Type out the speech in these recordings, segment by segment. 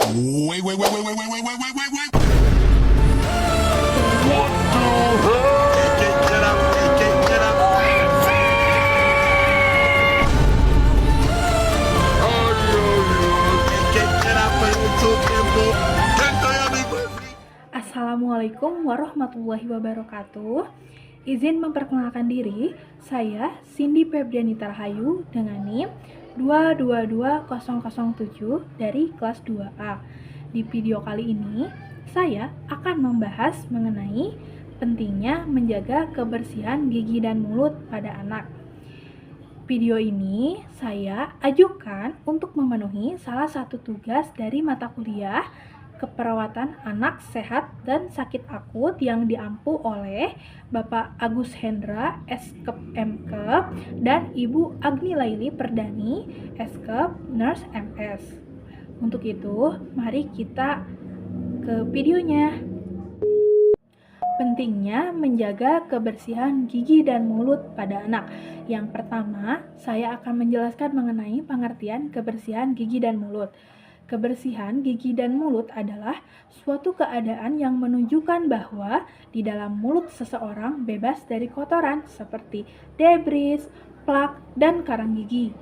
Wait, wait, wait, wait, wait, wait, wait, wait, wait, wait, wait. What the hell? Get up, get up. Get up, YouTube, tempo. Tento ya, Big Baby. Assalamualaikum warahmatullahi wabarakatuh. Izin memperkenalkan diri, saya Cindy Febrianita Rahayu dengan NIM 222007 dari kelas 2A. Di video kali ini, saya akan membahas mengenai pentingnya menjaga kebersihan gigi dan mulut pada anak. Video ini saya ajukan untuk memenuhi salah satu tugas dari mata kuliah Keperawatan Anak Sehat dan Sakit Akut yang diampu oleh Bapak Agus Hendra, Eskep MKep, dan Ibu Agni Laili Perdani, Eskep Nurse MS. Untuk itu, mari kita ke videonya. Pentingnya menjaga kebersihan gigi dan mulut pada anak. Yang pertama, saya akan menjelaskan mengenai pengertian kebersihan gigi dan mulut. Kebersihan gigi dan mulut adalah suatu keadaan yang menunjukkan bahwa di dalam mulut seseorang bebas dari kotoran seperti debris, plak, dan karang gigi.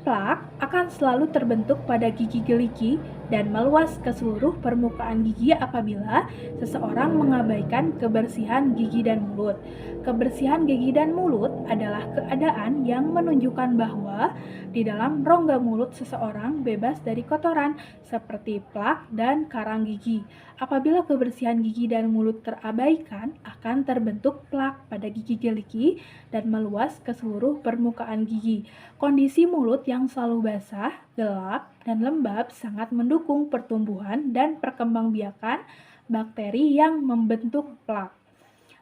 Plak akan selalu terbentuk pada gigi gerigi dan meluas ke seluruh permukaan gigi apabila seseorang mengabaikan kebersihan gigi dan mulut. Kebersihan gigi dan mulut adalah keadaan yang menunjukkan bahwa di dalam rongga mulut seseorang bebas dari kotoran seperti plak dan karang gigi. Apabila kebersihan gigi dan mulut terabaikan, akan terbentuk plak pada gigi gerigi dan meluas ke seluruh permukaan gigi. Kondisi mulut yang selalu basah, gelap, dan lembab sangat mendukung pertumbuhan dan perkembangbiakan bakteri yang membentuk plak.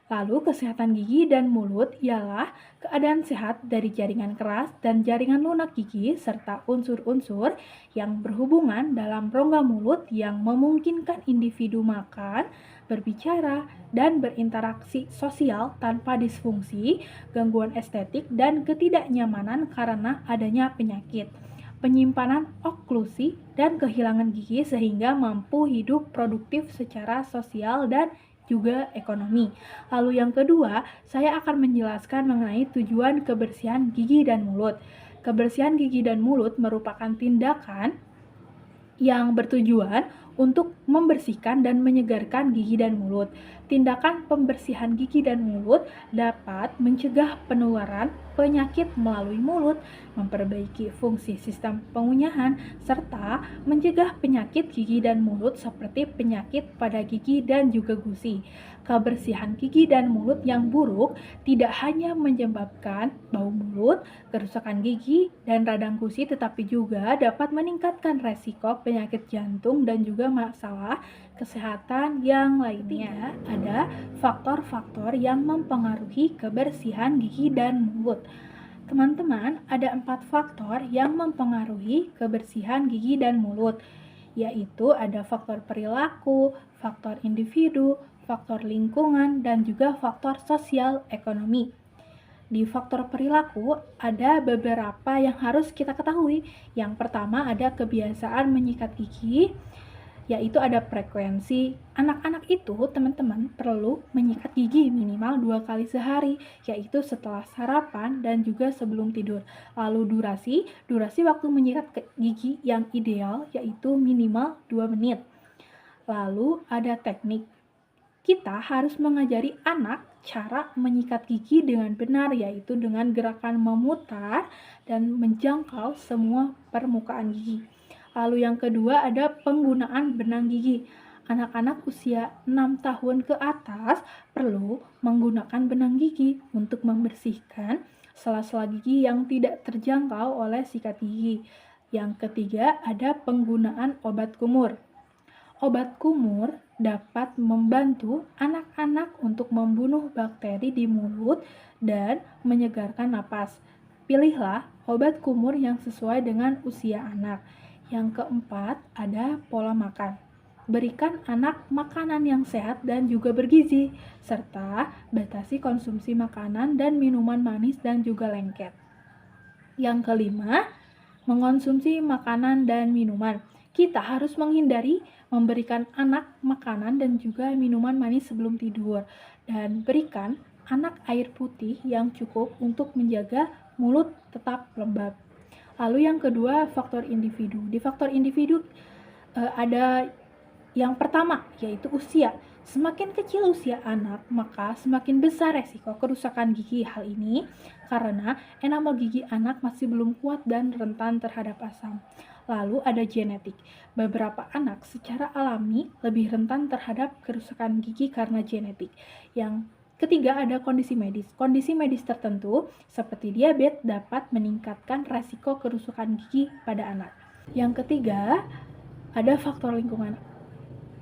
Lalu, kesehatan gigi dan mulut ialah keadaan sehat dari jaringan keras dan jaringan lunak gigi serta unsur-unsur yang berhubungan dalam rongga mulut yang memungkinkan individu makan, berbicara, dan berinteraksi sosial tanpa disfungsi, gangguan estetik, dan ketidaknyamanan karena adanya penyakit, penyimpanan oklusi, dan kehilangan gigi sehingga mampu hidup produktif secara sosial dan juga ekonomi. Lalu yang kedua, saya akan menjelaskan mengenai tujuan kebersihan gigi dan mulut. Kebersihan gigi dan mulut merupakan tindakan yang bertujuan untuk membersihkan dan menyegarkan gigi dan mulut. Tindakan pembersihan gigi dan mulut dapat mencegah penularan penyakit melalui mulut, memperbaiki fungsi sistem pengunyahan, serta mencegah penyakit gigi dan mulut seperti penyakit pada gigi dan juga gusi. Kebersihan gigi dan mulut yang buruk tidak hanya menyebabkan bau mulut, kerusakan gigi, dan radang gusi, tetapi juga dapat meningkatkan resiko penyakit jantung dan juga masalah kesehatan yang lainnya. Ada faktor-faktor yang mempengaruhi kebersihan gigi dan mulut. Teman-teman, ada 4 faktor yang mempengaruhi kebersihan gigi dan mulut, yaitu ada faktor perilaku, faktor individu, faktor lingkungan, dan juga faktor sosial ekonomi. Di faktor perilaku, ada beberapa yang harus kita ketahui. Yang pertama ada kebiasaan menyikat gigi, yaitu ada frekuensi. Anak-anak itu, teman-teman, perlu menyikat gigi minimal 2 kali sehari, yaitu setelah sarapan dan juga sebelum tidur. Lalu durasi waktu menyikat gigi yang ideal yaitu minimal 2 menit. Lalu ada teknik. Kita harus mengajari anak cara menyikat gigi dengan benar, yaitu dengan gerakan memutar dan menjangkau semua permukaan gigi. Lalu yang kedua ada penggunaan benang gigi. Anak-anak usia 6 tahun ke atas perlu menggunakan benang gigi untuk membersihkan sela-sela gigi yang tidak terjangkau oleh sikat gigi. Yang ketiga ada penggunaan obat kumur. Obat kumur dapat membantu anak-anak untuk membunuh bakteri di mulut dan menyegarkan napas. Pilihlah obat kumur yang sesuai dengan usia anak. Yang keempat, ada pola makan. Berikan anak makanan yang sehat dan juga bergizi, serta batasi konsumsi makanan dan minuman manis dan juga lengket. Yang kelima, mengonsumsi makanan dan minuman. kita harus menghindari memberikan anak makanan dan juga minuman manis sebelum tidur, dan berikan anak air putih yang cukup untuk menjaga mulut tetap lembab. Lalu yang kedua, faktor individu. Di faktor individu ada yang pertama, yaitu usia. Semakin kecil usia anak, maka semakin besar resiko kerusakan gigi. Hal ini karena enamel gigi anak masih belum kuat dan rentan terhadap asam. Lalu ada genetik. Beberapa anak secara alami lebih rentan terhadap kerusakan gigi karena genetik. Yang ketiga ada kondisi medis. Kondisi medis tertentu seperti diabetes dapat meningkatkan resiko kerusakan gigi pada anak. Yang ketiga ada faktor lingkungan.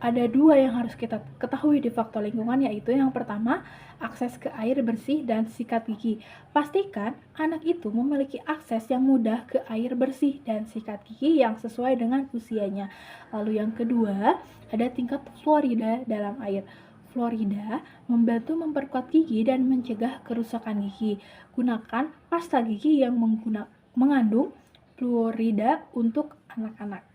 Ada dua yang harus kita ketahui di faktor lingkungan, yaitu yang pertama, akses ke air bersih dan sikat gigi. Pastikan anak itu memiliki akses yang mudah ke air bersih dan sikat gigi yang sesuai dengan usianya. Lalu yang kedua, ada tingkat fluorida dalam air. Fluorida membantu memperkuat gigi dan mencegah kerusakan gigi. Gunakan pasta gigi yang mengandung fluorida untuk anak-anak.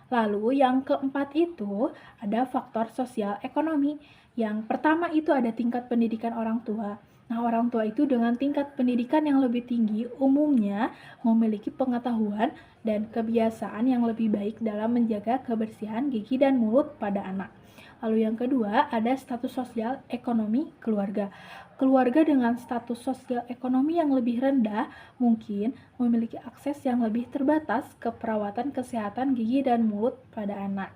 Lalu yang keempat itu ada faktor sosial ekonomi. Yang pertama itu ada tingkat pendidikan orang tua. Nah, orang tua itu dengan tingkat pendidikan yang lebih tinggi umumnya memiliki pengetahuan dan kebiasaan yang lebih baik dalam menjaga kebersihan gigi dan mulut pada anak. Lalu yang kedua ada status sosial ekonomi keluarga. Keluarga dengan status sosial ekonomi yang lebih rendah mungkin memiliki akses yang lebih terbatas ke perawatan kesehatan gigi dan mulut pada anak.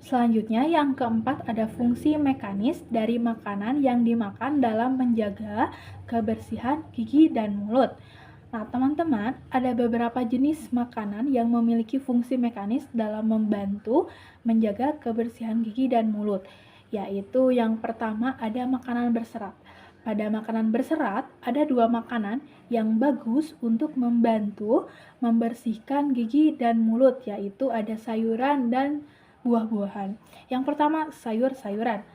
Selanjutnya yang keempat ada fungsi mekanis dari makanan yang dimakan dalam menjaga kebersihan gigi dan mulut. Nah, teman-teman, ada beberapa jenis makanan yang memiliki fungsi mekanis dalam membantu menjaga kebersihan gigi dan mulut. Yaitu yang pertama ada makanan berserat. Pada makanan berserat, ada dua makanan yang bagus untuk membantu membersihkan gigi dan mulut, yaitu ada sayuran dan buah-buahan. Yang pertama, sayur-sayuran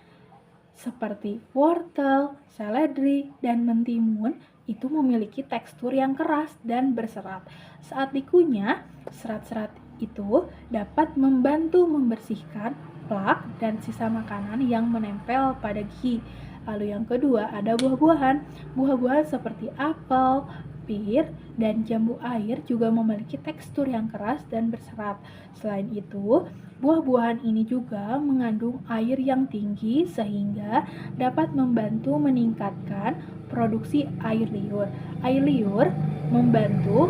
seperti wortel, seledri, dan mentimun itu memiliki tekstur yang keras dan berserat. Saat dikunyah, serat-serat itu dapat membantu membersihkan plak dan sisa makanan yang menempel pada gigi. Lalu yang kedua ada buah-buahan. Buah-buahan seperti apel, pir, dan jambu air juga memiliki tekstur yang keras dan berserat. Selain itu, buah-buahan ini juga mengandung air yang tinggi sehingga dapat membantu meningkatkan produksi air liur. Air liur membantu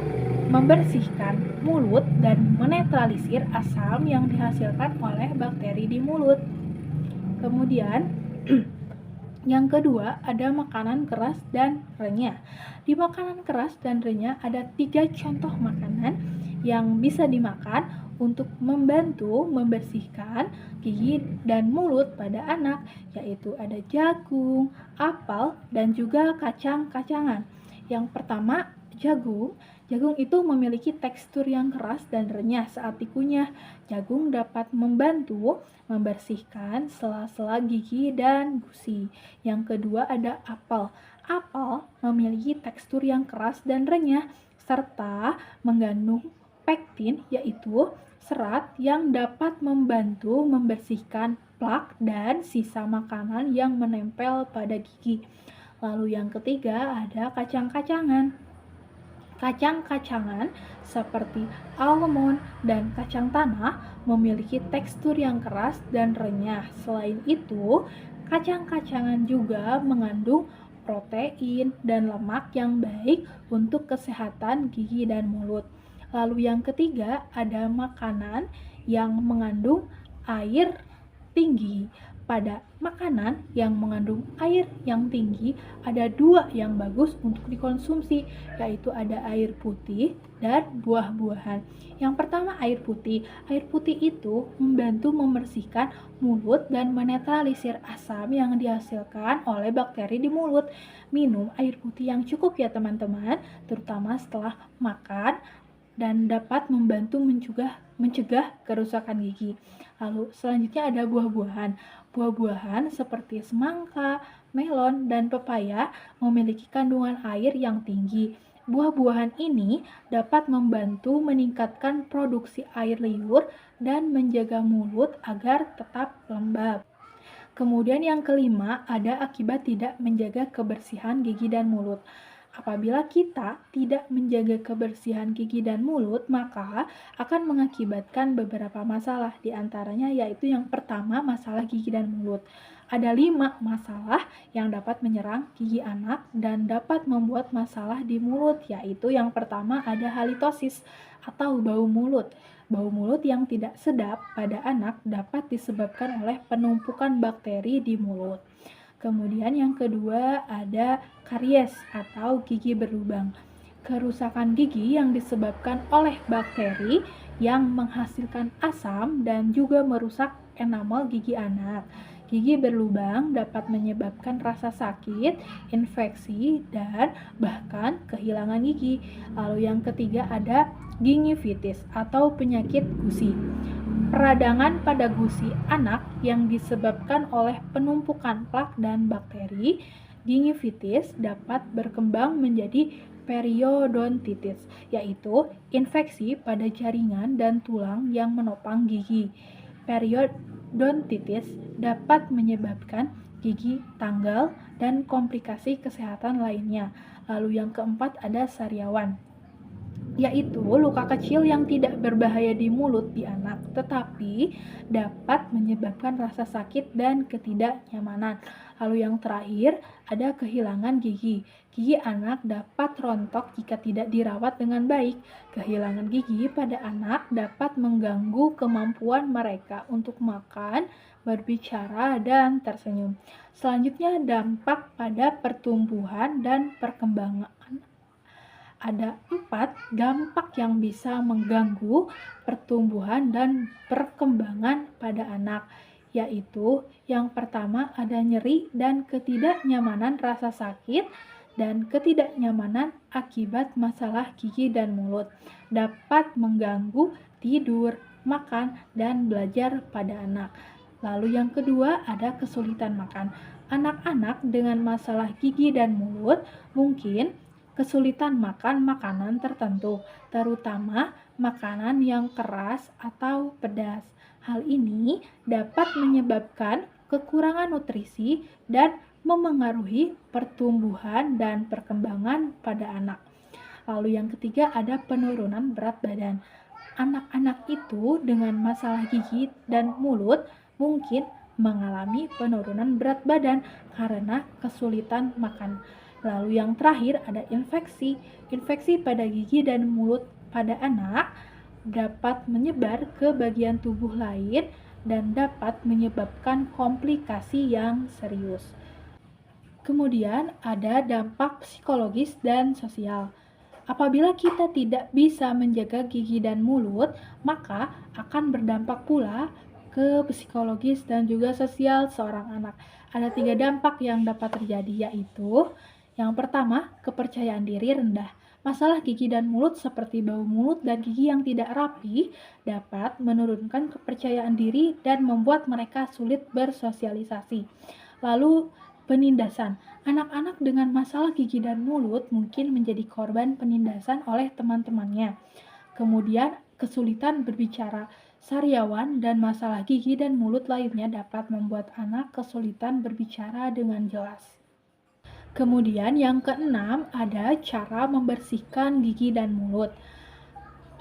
membersihkan mulut dan menetralisir asam yang dihasilkan oleh bakteri di mulut. Kemudian yang kedua ada makanan keras dan renyah. Di makanan keras dan renyah ada 3 contoh makanan yang bisa dimakan untuk membantu membersihkan gigi dan mulut pada anak, yaitu ada jagung, apel, dan juga kacang-kacangan. Yang pertama, jagung. Jagung itu memiliki tekstur yang keras dan renyah saat dikunyah. Jagung dapat membantu membersihkan sela-sela gigi dan gusi. Yang kedua ada apel. Apel memiliki tekstur yang keras dan renyah serta mengandung pektin, yaitu serat yang dapat membantu membersihkan plak dan sisa makanan yang menempel pada gigi. Lalu yang ketiga ada kacang-kacangan. Kacang-kacangan seperti almond dan kacang tanah memiliki tekstur yang keras dan renyah. Selain itu, kacang-kacangan juga mengandung protein dan lemak yang baik untuk kesehatan gigi dan mulut. Lalu yang ketiga ada makanan yang mengandung air tinggi. Pada makanan yang mengandung air yang tinggi ada 2 yang bagus untuk dikonsumsi, yaitu ada air putih dan buah-buahan. Yang pertama air putih. Air putih itu membantu membersihkan mulut dan menetralisir asam yang dihasilkan oleh bakteri di mulut. Minum air putih yang cukup ya teman-teman, terutama setelah makan, dan dapat membantu mencegah kerusakan gigi. Lalu selanjutnya ada buah-buahan. Buah-buahan seperti semangka, melon, dan pepaya memiliki kandungan air yang tinggi. Buah-buahan ini dapat membantu meningkatkan produksi air liur dan menjaga mulut agar tetap lembab. Kemudian yang kelima, ada akibat tidak menjaga kebersihan gigi dan mulut. Apabila kita tidak menjaga kebersihan gigi dan mulut, maka akan mengakibatkan beberapa masalah. Di antaranya yaitu yang pertama, masalah gigi dan mulut. Ada 5 masalah yang dapat menyerang gigi anak dan dapat membuat masalah di mulut, yaitu yang pertama ada halitosis atau bau mulut. Bau mulut yang tidak sedap pada anak dapat disebabkan oleh penumpukan bakteri di mulut. Kemudian yang kedua ada karies atau gigi berlubang. Kerusakan gigi yang disebabkan oleh bakteri yang menghasilkan asam dan juga merusak enamel gigi anak. Gigi berlubang dapat menyebabkan rasa sakit, infeksi, dan bahkan kehilangan gigi. Lalu yang ketiga ada gingivitis atau penyakit gusi. Peradangan pada gusi anak yang disebabkan oleh penumpukan plak dan bakteri. Gingivitis dapat berkembang menjadi periodontitis, yaitu infeksi pada jaringan dan tulang yang menopang gigi. Periodontitis dapat menyebabkan gigi tanggal dan komplikasi kesehatan lainnya. Lalu yang keempat ada sariawan, yaitu luka kecil yang tidak berbahaya di mulut di anak, tetapi dapat menyebabkan rasa sakit dan ketidaknyamanan. Lalu yang terakhir, ada kehilangan gigi. Gigi anak dapat rontok jika tidak dirawat dengan baik. Kehilangan gigi pada anak dapat mengganggu kemampuan mereka untuk makan, berbicara, dan tersenyum. Selanjutnya, dampak pada pertumbuhan dan perkembangan. Ada 4 dampak yang bisa mengganggu pertumbuhan dan perkembangan pada anak, yaitu yang pertama ada nyeri dan ketidaknyamanan rasa sakit dan ketidaknyamanan akibat masalah gigi dan mulut. Dapat mengganggu tidur, makan, dan belajar pada anak. Lalu yang kedua ada kesulitan makan. Anak-anak dengan masalah gigi dan mulut mungkin kesulitan makan makanan tertentu, terutama makanan yang keras atau pedas. Hal ini dapat menyebabkan kekurangan nutrisi dan memengaruhi pertumbuhan dan perkembangan pada anak. Lalu yang ketiga ada penurunan berat badan. Anak-anak itu dengan masalah gigi dan mulut mungkin mengalami penurunan berat badan karena kesulitan makan. Lalu yang terakhir ada infeksi. Infeksi pada gigi dan mulut pada anak dapat menyebar ke bagian tubuh lain dan dapat menyebabkan komplikasi yang serius. Kemudian ada dampak psikologis dan sosial. Apabila kita tidak bisa menjaga gigi dan mulut, maka akan berdampak pula ke psikologis dan juga sosial seorang anak. Ada 3 dampak yang dapat terjadi, yaitu yang pertama, kepercayaan diri rendah. Masalah gigi dan mulut seperti bau mulut dan gigi yang tidak rapi dapat menurunkan kepercayaan diri dan membuat mereka sulit bersosialisasi. Lalu, penindasan. Anak-anak dengan masalah gigi dan mulut mungkin menjadi korban penindasan oleh teman-temannya. Kemudian, kesulitan berbicara. Sariawan dan masalah gigi dan mulut lainnya dapat membuat anak kesulitan berbicara dengan jelas. Kemudian yang keenam ada cara membersihkan gigi dan mulut.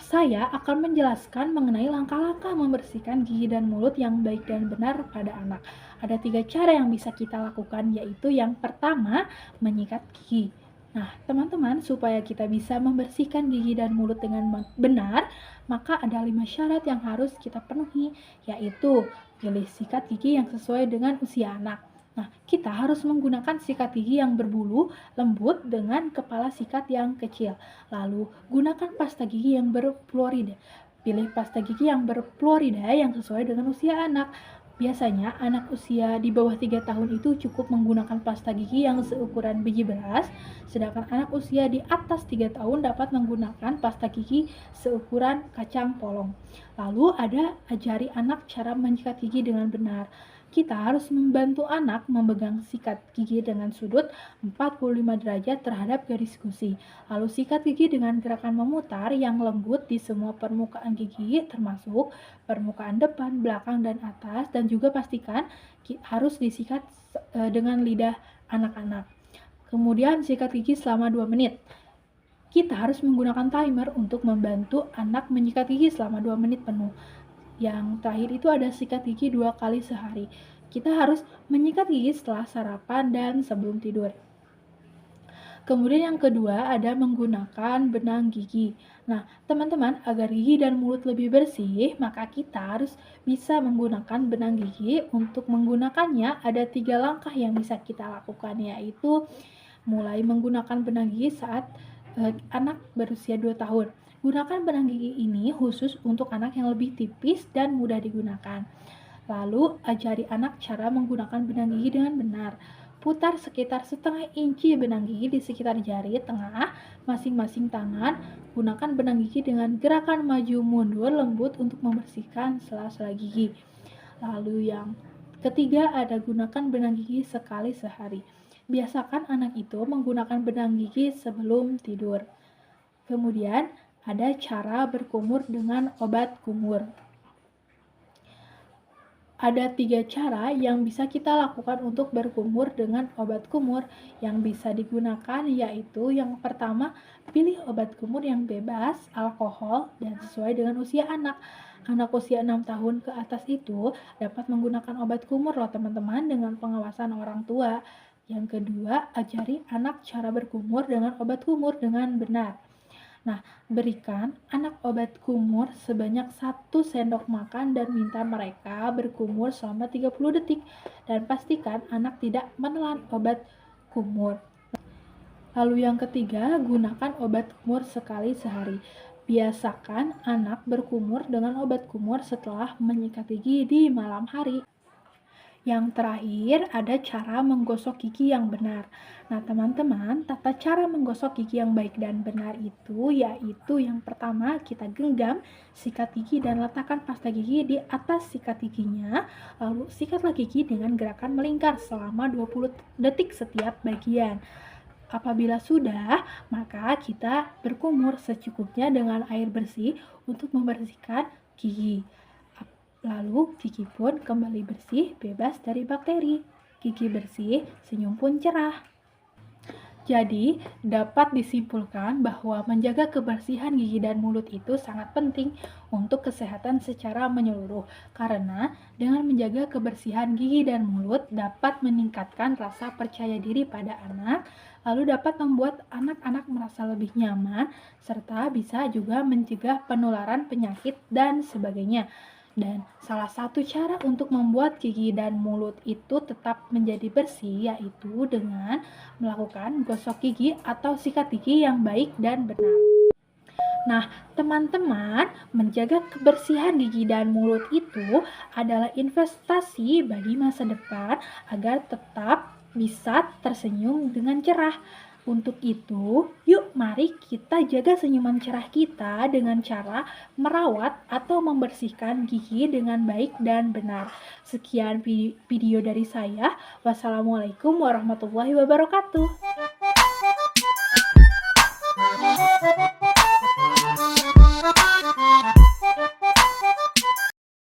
Saya akan menjelaskan mengenai langkah-langkah membersihkan gigi dan mulut yang baik dan benar pada anak. Ada 3 cara yang bisa kita lakukan, yaitu yang pertama, menyikat gigi. Nah, teman-teman, supaya kita bisa membersihkan gigi dan mulut dengan benar, maka ada 5 syarat yang harus kita penuhi, yaitu pilih sikat gigi yang sesuai dengan usia anak. Nah, kita harus menggunakan sikat gigi yang berbulu lembut dengan kepala sikat yang kecil. Lalu, gunakan pasta gigi yang berfluorida. Pilih pasta gigi yang berfluorida yang sesuai dengan usia anak. Biasanya, anak usia di bawah 3 tahun itu cukup menggunakan pasta gigi yang seukuran biji beras, sedangkan anak usia di atas 3 tahun dapat menggunakan pasta gigi seukuran kacang polong. Lalu, ada ajari anak cara menyikat gigi dengan benar. kita harus membantu anak memegang sikat gigi dengan sudut 45 derajat terhadap garis gusi. Lalu sikat gigi dengan gerakan memutar yang lembut di semua permukaan gigi termasuk permukaan depan, belakang, dan atas, dan juga pastikan harus disikat dengan lidah anak-anak. Kemudian sikat gigi selama 2 menit. Kita harus menggunakan timer untuk membantu anak menyikat gigi selama 2 menit penuh. Yang terakhir itu ada sikat gigi 2 kali sehari. Kita harus menyikat gigi setelah sarapan dan sebelum tidur. Kemudian yang kedua ada menggunakan benang gigi. Nah, teman-teman, agar gigi dan mulut lebih bersih, maka kita harus bisa menggunakan benang gigi. Untuk menggunakannya ada 3 langkah yang bisa kita lakukan, yaitu mulai menggunakan benang gigi saat anak berusia 2 tahun. Gunakan benang gigi ini khusus untuk anak yang lebih tipis dan mudah digunakan. Lalu, ajari anak cara menggunakan benang gigi dengan benar. Putar sekitar setengah inci benang gigi di sekitar jari tengah masing-masing tangan. Gunakan benang gigi dengan gerakan maju mundur lembut untuk membersihkan sela-sela gigi. Lalu yang ketiga ada gunakan benang gigi sekali sehari. Biasakan anak itu menggunakan benang gigi sebelum tidur. Kemudian ada cara berkumur dengan obat kumur. Ada 3 cara yang bisa kita lakukan untuk berkumur dengan obat kumur yang bisa digunakan, yaitu yang pertama, pilih obat kumur yang bebas alkohol dan sesuai dengan usia anak. Anak usia 6 tahun ke atas itu dapat menggunakan obat kumur loh teman-teman dengan pengawasan orang tua. Yang kedua, ajari anak cara berkumur dengan obat kumur dengan benar. Nah, berikan anak obat kumur sebanyak 1 sendok makan dan minta mereka berkumur selama 30 detik. Dan pastikan anak tidak menelan obat kumur. Lalu yang ketiga, gunakan obat kumur sekali sehari. Biasakan anak berkumur dengan obat kumur setelah menyikat gigi di malam hari. Yang terakhir, ada cara menggosok gigi yang benar. Nah, teman-teman, tata cara menggosok gigi yang baik dan benar itu yaitu yang pertama, kita genggam sikat gigi dan letakkan pasta gigi di atas sikat giginya. Lalu, sikatlah gigi dengan gerakan melingkar selama 20 detik setiap bagian. Apabila sudah, maka kita berkumur secukupnya dengan air bersih untuk membersihkan gigi. Lalu gigi pun kembali bersih, bebas dari bakteri. Gigi bersih, senyum pun cerah. Jadi, dapat disimpulkan bahwa menjaga kebersihan gigi dan mulut itu sangat penting untuk kesehatan secara menyeluruh. Karena dengan menjaga kebersihan gigi dan mulut dapat meningkatkan rasa percaya diri pada anak, lalu dapat membuat anak-anak merasa lebih nyaman, serta bisa juga mencegah penularan penyakit dan sebagainya. Dan salah satu cara untuk membuat gigi dan mulut itu tetap menjadi bersih yaitu dengan melakukan gosok gigi atau sikat gigi yang baik dan benar. Nah, teman-teman, menjaga kebersihan gigi dan mulut itu adalah investasi bagi masa depan agar tetap bisa tersenyum dengan cerah. Untuk itu, yuk mari kita jaga senyuman cerah kita dengan cara merawat atau membersihkan gigi dengan baik dan benar. Sekian video dari saya. Wassalamualaikum warahmatullahi wabarakatuh.